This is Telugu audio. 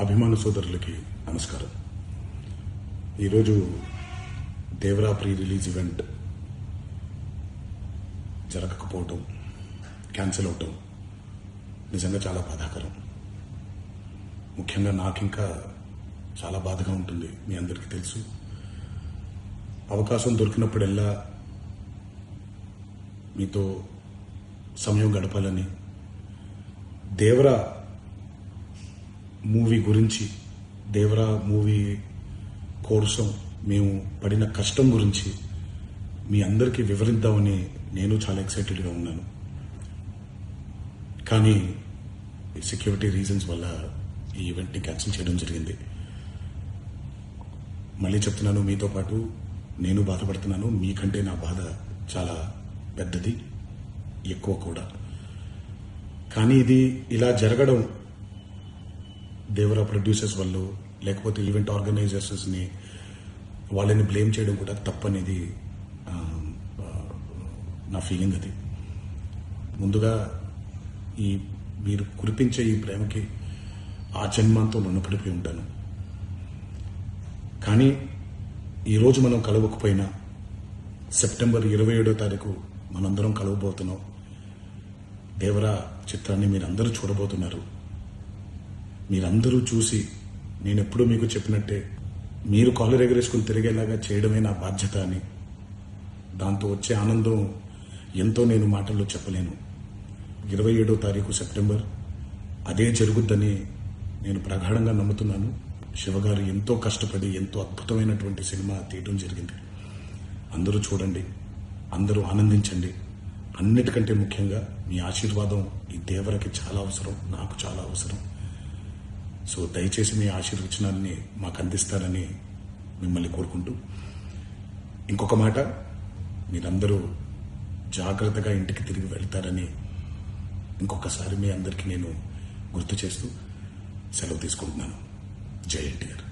అభిమాన సోదరులకి నమస్కారం. ఈరోజు దేవరా ప్రీ రిలీజ్ ఈవెంట్ జరగకపోవటం, క్యాన్సిల్ అవటం నిజంగా చాలా బాధాకరం. ముఖ్యంగా నాకు ఇంకా చాలా బాధగా ఉంటుంది. మీ అందరికీ తెలుసు, అవకాశం దొరికినప్పుడల్లా మీతో సమయం గడపాలని, దేవరా మూవీ గురించి, దేవరా మూవీ కోసం మేము పడిన కష్టం గురించి మీ అందరికీ వివరిద్దామని నేను చాలా ఎక్సైటెడ్గా ఉన్నాను. కానీ సెక్యూరిటీ రీజన్స్ వల్ల ఈ ఈవెంట్ని క్యాన్సిల్ చేయడం జరిగింది. మళ్ళీ చెప్తున్నాను, మీతో పాటు నేను బాధపడుతున్నాను. మీకంటే నా బాధ చాలా పెద్దది, ఎక్కువ కూడా. కానీ ఇది ఇలా జరగడం దేవరా ప్రొడ్యూసర్స్ వల్ల, లేకపోతే ఈవెంట్ ఆర్గనైజర్స్ని వాళ్ళని బ్లేమ్ చేయడం కూడా తప్పనేది నా ఫీలింగ్. అది ముందుగా ఈ మీరు కురిపించే ఈ ప్రేమకి ఆ జన్మాంతో రుణపడిపోయి ఉంటాను. కానీ ఈరోజు మనం కలవకపోయినా సెప్టెంబర్ 27వ తారీఖు మనందరం కలవబోతున్నాం. దేవరా చిత్రాన్ని మీరందరూ చూడబోతున్నారు. మీరందరూ చూసి, నేను ఎప్పుడూ మీకు చెప్పినట్టే, మీరు కాలర్ ఎగరేసుకుని తిరిగేలాగా చేయడమే నా బాధ్యత అని, దాంతో వచ్చే ఆనందం ఎంతో నేను మాటల్లో చెప్పలేను. 27వ తారీఖు సెప్టెంబర్ అదే జరుగుద్దని నేను ప్రగాఢంగా నమ్ముతున్నాను. శివగారు ఎంతో కష్టపడి ఎంతో అద్భుతమైనటువంటి సినిమా తీయడం జరిగింది. అందరూ చూడండి, అందరూ ఆనందించండి. అన్నిటికంటే ముఖ్యంగా మీ ఆశీర్వాదం ఈ దేవరకి చాలా అవసరం, నాకు చాలా అవసరం. సో దయచేసి మీ ఆశీర్వచనాన్ని మాకు అందిస్తారని మిమ్మల్ని కోరుకుంటూ, ఇంకొక మాట, మీరందరూ జాగ్రత్తగా ఇంటికి తిరిగి వెళ్తారని ఇంకొకసారి మీ అందరికీ నేను గుర్తు చేస్తూ సెలవు తీసుకుంటున్నాను. జై ఎన్టీఆర్.